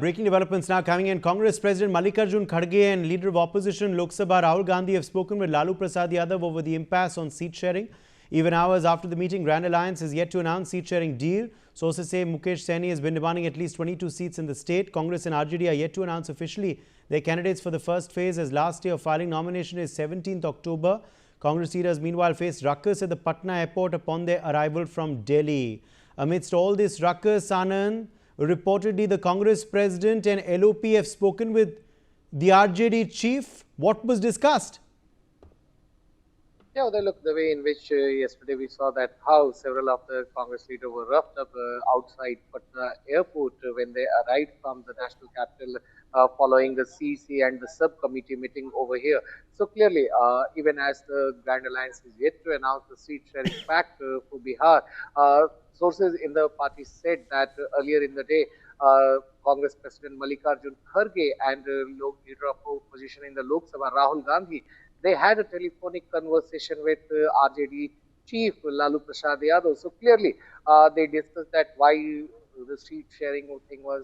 Breaking developments now coming in. Congress President Mallikarjun Kharge and Leader of Opposition Lok Sabha Rahul Gandhi have spoken with Lalu Prasad Yadav over the impasse on seat sharing. Even hours after the meeting, Grand Alliance is yet to announce seat sharing deal. Sources say Mukesh Saini has been demanding at least 22 seats in the state. Congress and RJD are yet to announce officially their candidates for the first phase, as last day of filing nomination is 17th October. Congress leaders meanwhile faced ruckus at the Patna airport upon their arrival from Delhi. Amidst all this ruckus, Anand, reportedly the Congress president and LOP have spoken with the RJD chief. What was discussed? Yeah, look, the way in which yesterday we saw that how several of the Congress leaders were roughed up outside Patna airport when they arrived from the national capital following the CC and the subcommittee meeting over here. So clearly, even as the Grand Alliance is yet to announce the seat sharing pact for Bihar, sources in the party said that earlier in the day, Congress President Mallikarjun Kharge and leader of opposition in the Lok Sabha, Rahul Gandhi, they had a telephonic conversation with RJD chief Lalu Prasad Yadav. So clearly, they discussed that why the seat sharing thing was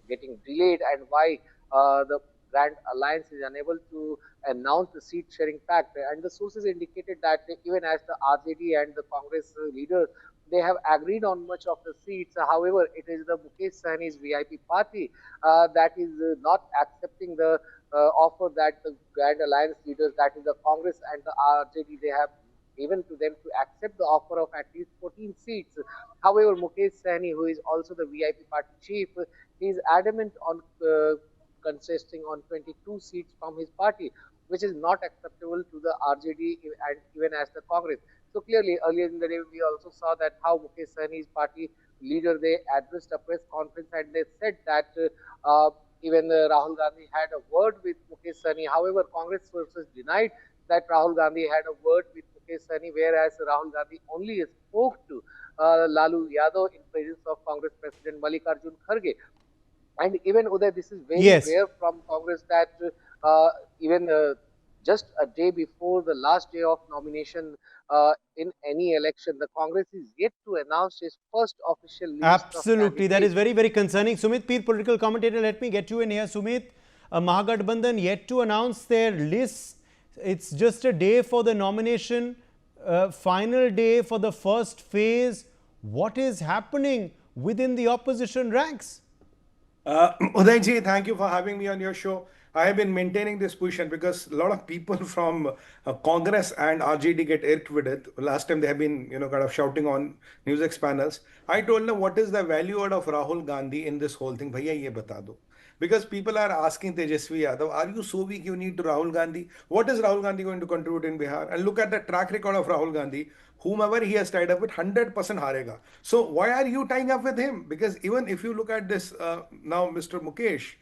getting delayed and why the Grand Alliance is unable to announce the seat sharing pact. And the sources indicated that even as the RJD and the Congress leaders, they have agreed on much of the seats. However, it is the Mukesh Saini's VIP party that is not accepting the offer that the Grand Alliance leaders, that is the Congress and the RJD, they have given to them to accept the offer of at least 14 seats. However, Mukesh Saini, who is also the VIP party chief, is adamant on consisting on 22 seats from his party, which is not acceptable to the RJD and even as the Congress. So clearly, earlier in the day, we also saw that how Mukesh Saini's party leader, they addressed a press conference and they said that even Rahul Gandhi had a word with Mukesh Saini. However, Congress sources denied that Rahul Gandhi had a word with Mukesh Saini, whereas Rahul Gandhi only spoke to Lalu Yadav in presence of Congress President Mallikarjun Kharge. And even Uday, this is very rare from Congress that even just a day before the last day of nomination in any election, the Congress is yet to announce its first official list. Absolutely, that is very, very concerning. Sumit Peer, political commentator, let me get you in here. Sumit, Mahagathbandhan yet to announce their list. It's just a day for the nomination, final day for the first phase. What is happening within the opposition ranks? Udayji, thank you for having me on your show. I have been maintaining this position because a lot of people from Congress and RJD get irked with it. Last time they have been, kind of shouting on Newsx panels. I told them, what is the value of Rahul Gandhi in this whole thing? Bhaiya, ye bata do. Because people are asking Tejashwi Yadav, are you so weak you need to Rahul Gandhi? What is Rahul Gandhi going to contribute in Bihar? And look at the track record of Rahul Gandhi. Whomever he has tied up with, 100% harega. So why are you tying up with him? Because even if you look at this now, Mr. Mukesh,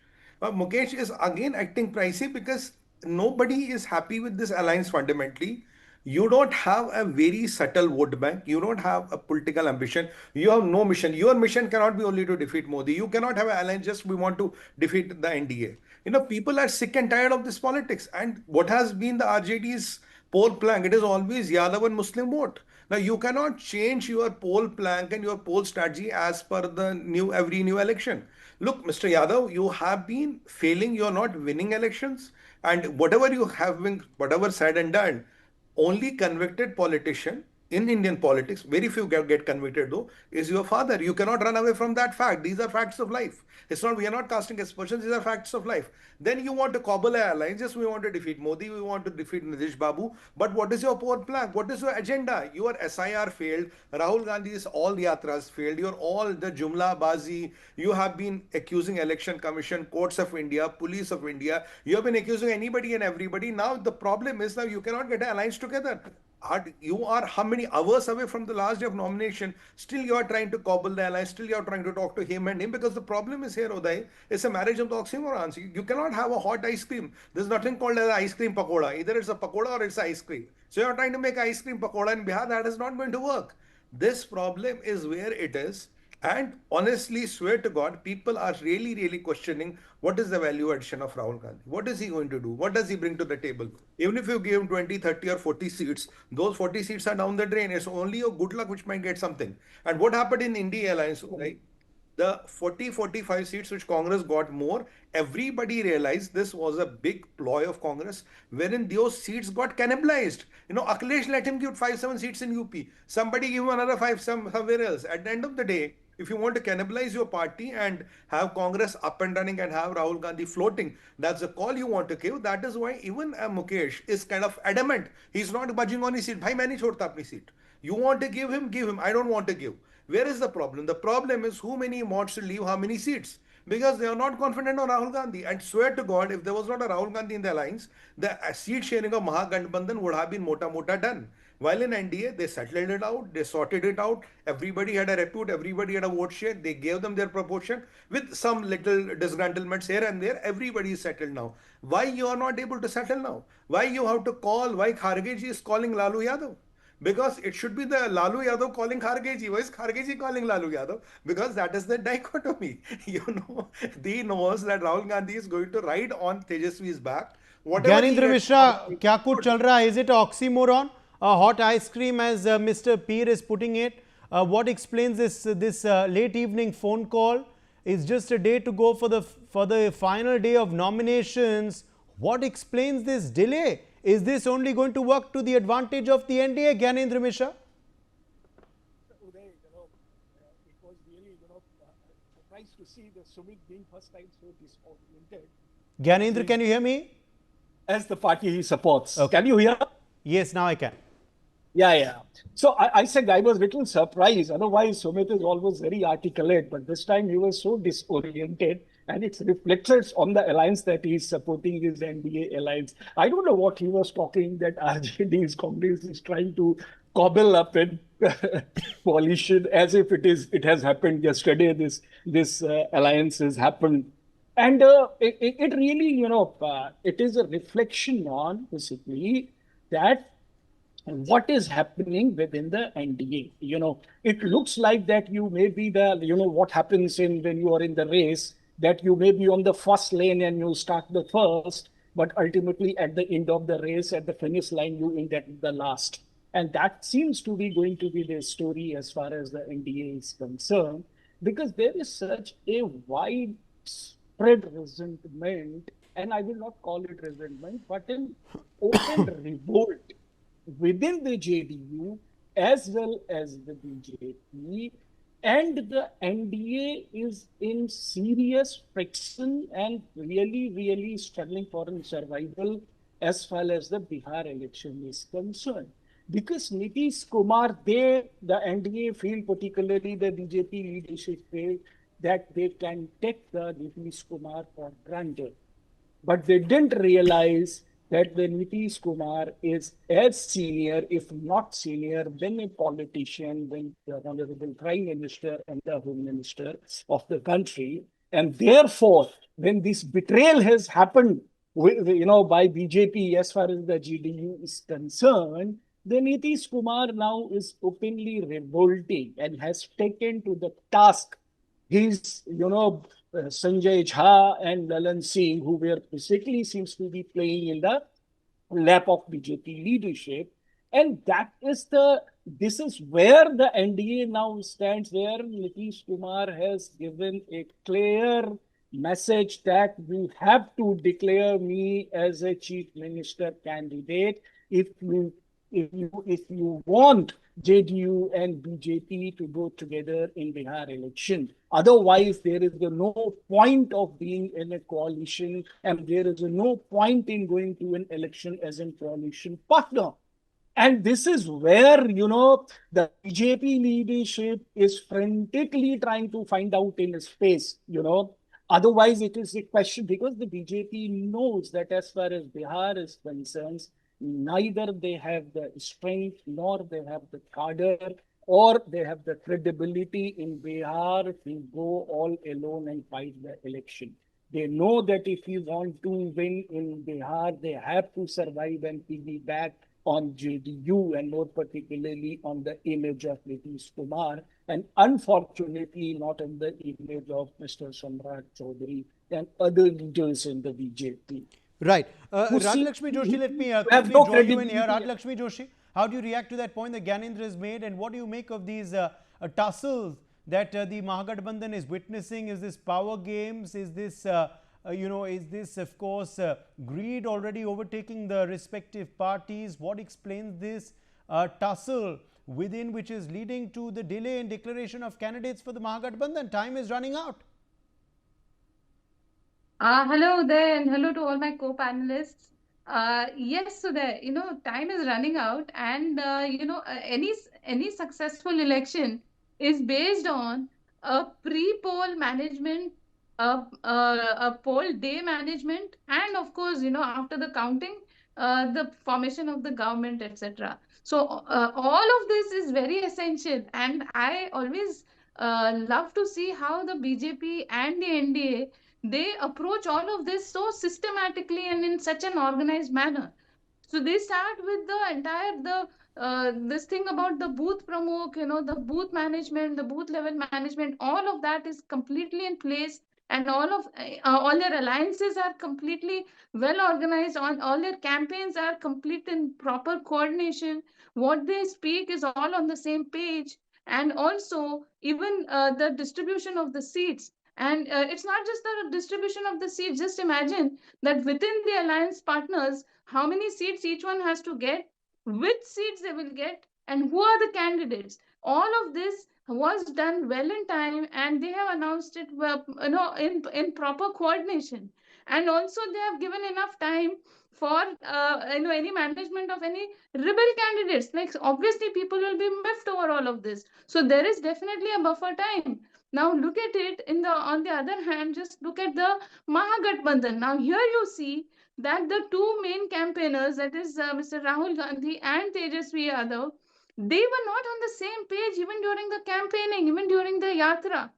Mukesh is again acting pricey because nobody is happy with this alliance fundamentally. You don't have a very subtle vote bank. You don't have a political ambition. You have no mission. Your mission cannot be only to defeat Modi. You cannot have an alliance just we want to defeat the NDA. People are sick and tired of this politics. And what has been the RJD's poll plank? It is always Yadav and Muslim vote. Now, you cannot change your poll plank and your poll strategy as per the every new election. Look, Mr. Yadav, you have been failing. You are not winning elections. And whatever you have been, whatever said and done, only convicted politician in Indian politics, very few get convicted though, is your father. You cannot run away from that fact. These are facts of life. It's not, we are not casting aspersions, these are facts of life. Then you want to cobble an alliance, just we want to defeat Modi, we want to defeat Nitish Babu. But what is your poor plan? What is your agenda? Your SIR failed, Rahul Gandhi's all yatras failed, your all the Jumla Bazi, you have been accusing Election Commission, courts of India, police of India, you have been accusing anybody and everybody. Now the problem is now you cannot get an alliance together. You are how many hours away from the last day of nomination, still you are trying to cobble the alliance, still you are trying to talk to him and him, because the problem is here, Uday, it's a marriage of the oxymorons. You cannot have a hot ice cream. There's nothing called as ice cream pakoda. Either it's a pakoda or it's ice cream. So you are trying to make ice cream pakoda in Bihar, that is not going to work. This problem is where it is. And honestly, swear to God, people are really, really questioning what is the value addition of Rahul Gandhi. What is he going to do? What does he bring to the table? Even if you give him 20, 30 or 40 seats, those 40 seats are down the drain. It's only your good luck which might get something. And what happened in India Alliance, right? the 40-45 seats which Congress got more, everybody realized this was a big ploy of Congress, wherein those seats got cannibalized. Akhilesh let him give 5-7 seats in UP. Somebody give him another 5 somewhere else. At the end of the day, if you want to cannibalize your party and have Congress up and running and have Rahul Gandhi floating, that's the call you want to give. That is why even Mukesh is kind of adamant. He's not budging on his seat. Bhai, main nahi chhodta apni seat. You want to give him, give him. I don't want to give. Where is the problem? The problem is who many wants to leave how many seats. Because they are not confident on Rahul Gandhi. And swear to God, if there was not a Rahul Gandhi in the alliance, the seat sharing of Mahagathbandhan would have been mota done. While in NDA, they settled it out, they sorted it out. Everybody had a repute, everybody had a vote share. They gave them their proportion with some little disgruntlements here and there. Everybody is settled now. Why you are not able to settle now? Why you have to call? Why Kharge ji is calling Lalu Yadav? Because it should be the Lalu Yadav calling Kharge ji. Why is Kharge ji calling Lalu Yadav? Because that is the dichotomy. He knows that Rahul Gandhi is going to ride on Tejaswi's back. Gyanendra Mishra, kya kuch chal raha hai? Is it an oxymoron? A hot ice cream, as Mr. Peer is putting it. What explains this late evening phone call? Is just a day to go for the final day of nominations. What explains this delay? Is this only going to work to the advantage of the NDA, Gyanendra Mishra? Uday, it was really, surprised to see the Sumit being first time so disoriented. Gyanendra, can you hear me? As the party he supports. Okay. Can you hear? Yes, now I can. Yeah. So I said I was a little surprised. Otherwise, Sumit is always very articulate, but this time he was so disoriented, and it's reflected on the alliance that he's supporting his NDA alliance. I don't know what he was talking that RJD's Congress is trying to cobble up a coalition as if it has happened yesterday. This alliance has happened. And it really, it is a reflection on basically that what is happening within the NDA. It looks like that you may be what happens when you are in the race, that you may be on the first lane and you start the first, but ultimately at the end of the race, at the finish line, you end at the last. And that seems to be going to be the story as far as the NDA is concerned, because there is such a widespread resentment, and I will not call it resentment, but an open revolt within the JDU as well as the BJP, and the NDA is in serious friction and really struggling for survival as far as the Bihar election is concerned. Because Nitish Kumar, the NDA feel, particularly the BJP leadership feel, that they can take the Nitish Kumar for granted. But they didn't realize that the Nitish Kumar is as senior, if not senior, than a politician, than the Honorable Prime Minister and the Home Minister of the country. And therefore, when this betrayal has happened, by BJP as far as the JDU is concerned, the Nitish Kumar now is openly revolting and has taken to the task his, Sanjay Jha and Lalan Singh, who were basically seems to be playing in the lap of BJP leadership. And this is where the NDA now stands, where Nitish Kumar has given a clear message that you have to declare me as a chief minister candidate if you want JDU and BJP to go together in Bihar election. Otherwise, there is no point of being in a coalition, and there is no point in going to an election as a coalition partner. And this is where, the BJP leadership is frantically trying to find out in space, Otherwise, it is a question, because the BJP knows that as far as Bihar is concerned, neither they have the strength, nor they have the cadre, or they have the credibility in Bihar to go all alone and fight the election. They know that if you want to win in Bihar, they have to survive and piggyback on JDU, and more particularly on the image of Nitish Kumar, and unfortunately not in the image of Mr. Samrat Chaudhary and other leaders in the BJP. Right. Radhalakshmi Joshi, let me quickly draw you in here. Radhalakshmi Joshi, how do you react to that point that Gyanendra has made, and what do you make of these tussles that the Mahagathbandhan is witnessing? Is this power games? Is this is this, of course, greed already overtaking the respective parties? What explains this tussle within, which is leading to the delay in declaration of candidates for the Mahagathbandhan? Time is running out. Hello there, and hello to all my co-panelists. Yes, so there, time is running out, and any successful election is based on a pre-poll management, a poll day management, and of course, after the counting, the formation of the government, etc. So all of this is very essential, and I always love to see how the BJP and the NDA, they approach all of this so systematically and in such an organized manner. So they start with the entire this thing about the booth pramukh, the booth management, the booth level management. All of that is completely in place, and all their alliances are completely well organized. On all their campaigns are complete in proper coordination. What they speak is all on the same page, and also even the distribution of the seats. And it's not just the distribution of the seats. Just imagine that within the alliance partners, how many seats each one has to get, which seats they will get, and who are the candidates. All of this was done well in time, and they have announced it in proper coordination. And also they have given enough time for any management of any rebel candidates. Like obviously people will be miffed over all of this. So there is definitely a buffer time. Now look at it on the other hand, just look at the Mahagathbandhan. Now here you see that the two main campaigners, that is Mr. Rahul Gandhi and Tejashwi Yadav, they were not on the same page even during the campaigning, even during the yatra.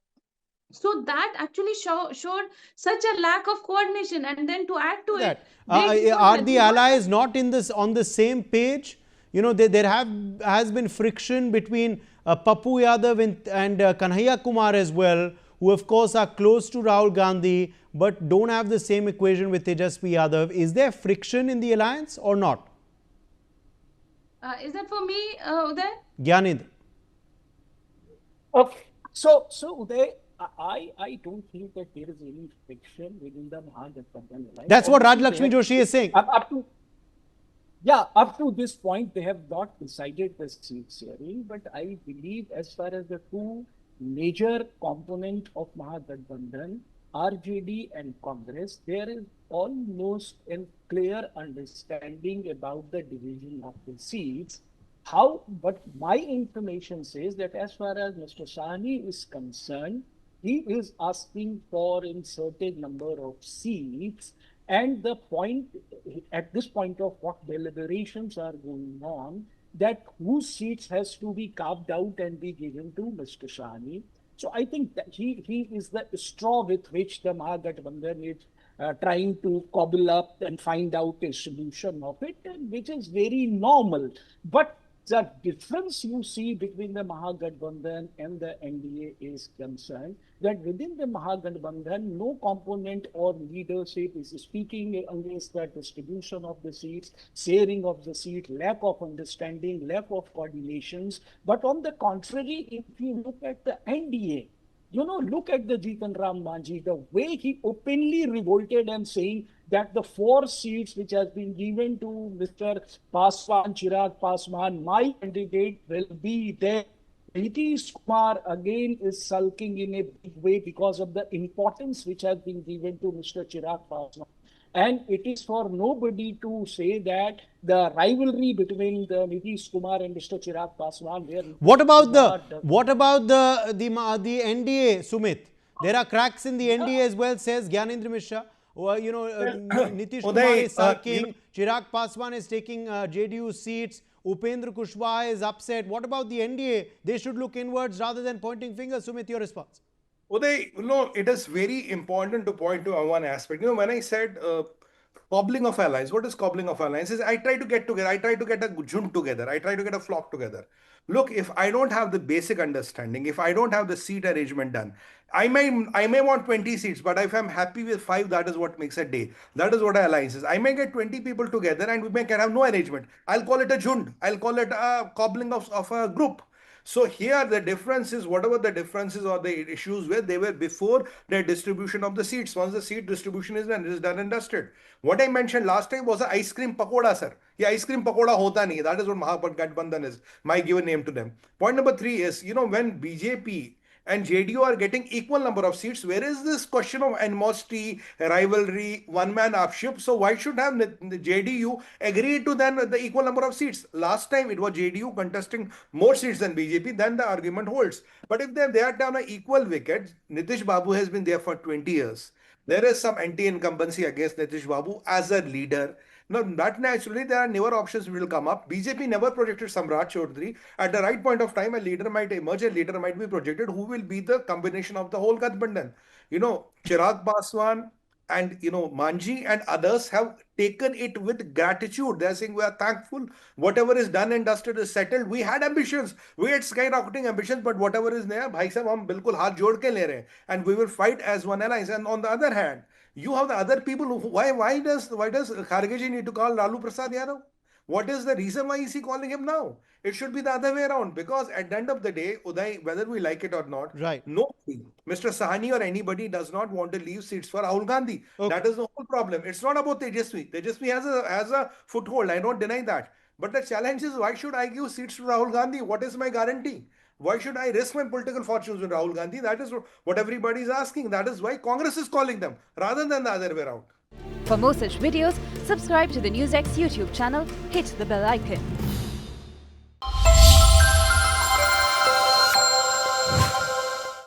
So that actually showed such a lack of coordination. And then to add to it, are the allies not on the same page? There has been friction between Pappu Yadav and Kanhaiya Kumar as well, who of course are close to Rahul Gandhi but don't have the same equation with Tejaswi Yadav. Is there friction in the alliance or not? Is that for me, Uday? Gyanendra. Okay. So Uday, I don't think that there is any friction within the Mahagathbandhan alliance. That's what Raj Lakshmi Joshi is saying. Up to this point, they have not decided the seat sharing, but I believe as far as the two major component of Mahagathbandhan, RJD and Congress, there is almost a clear understanding about the division of the seats. But my information says that as far as Mr. Sahni is concerned, he is asking for a certain number of seats. And at this point of what deliberations are going on, that whose seats has to be carved out and be given to Mr. Sahni. So I think that he is the straw with which the Mahagathbandhan is trying to cobble up and find out a solution of it, which is very normal. But the difference you see between the Mahagathbandhan and the NDA is concerned that within the Mahagathbandhan, no component or leadership is speaking against the distribution of the seats, sharing of the seat, lack of understanding, lack of coordinations. But on the contrary, if you look at the NDA, look at the Jitan Ram Manji, the way he openly revolted and saying that the 4 seats which has been given to Mr. Paswan, Chirag Paswan, my candidate will be there. Nitish Kumar again is sulking in a big way because of the importance which has been given to Mr. Chirag Paswan. And it is for nobody to say that the rivalry between the Nitish Kumar and Mr. Chirag Paswan. What about the NDA, Sumit? There are cracks in the NDA as well, says Gyanendra Mishra. Nitish Kumar is sulking. Chirag Paswan is taking JDU seats. Upendra Kushwaha is upset. What about the NDA? They should look inwards rather than pointing fingers. Sumit, your response. Uday, it is very important to point to one aspect. When I said cobbling of allies, what is cobbling of allies? Is I try to get together, I try to get a jund together, I try to get a flock together. Look, if I don't have the basic understanding, if I don't have the seat arrangement done, I may want 20 seats, but if I'm happy with 5, that is what makes a day. That is what an alliance is. I may get 20 people together and we may have no arrangement. I'll call it a jund. I'll call it a cobbling of a group. So here the difference is whatever the differences or the issues were, they were before the distribution of the seats. Once the seat distribution is done, it is done and dusted. What I mentioned last time was a ice cream pakoda, sir. Yeah, ice cream pakoda hota nahi. That is what Mahagathbandhan is. My given name to them. Point number 3 is, when BJP and JDU are getting equal number of seats, where is this question of animosity, rivalry, one-man upship? So why should have the JDU agree to then the equal number of seats? Last time it was JDU contesting more seats than BJP, then the argument holds. But if they are down an equal wicket, Nitish Babu has been there for 20 years. There is some anti-incumbency against Nitish Babu as a leader. Now, that naturally, there are newer options will come up. BJP never projected Samrat Chaudhary. At the right point of time, a leader might emerge, a leader might be projected who will be the combination of the whole Gathbandhan. Chirag Paswan and, Manji and others have taken it with gratitude. They are saying we are thankful. Whatever is done and dusted is settled. We had ambitions. We had skyrocketing ambitions, but whatever is there, bhai sahab, hum bilkul haath jod ke le rahe hain. And we will fight as one alliance. And on the other hand, you have the other people why does Kharge ji need to call Lalu Prasad Yadav? What is the reason why is he calling him now? It should be the other way around, because at the end of the day, Uday, whether we like it or not, Right. nobody, Mr. Sahani or anybody does not want to leave seats for Rahul Gandhi. Okay. That is the whole problem. It's not about Tejashwi. Tejashwi has a foothold. I don't deny that. But the challenge is, why should I give seats to Rahul Gandhi? What is my guarantee? Why should I risk my political fortunes with Rahul Gandhi? That is what everybody is asking. That is why Congress is calling them rather than the other way around. For more such videos, subscribe to the Newsx YouTube channel, hit the bell icon.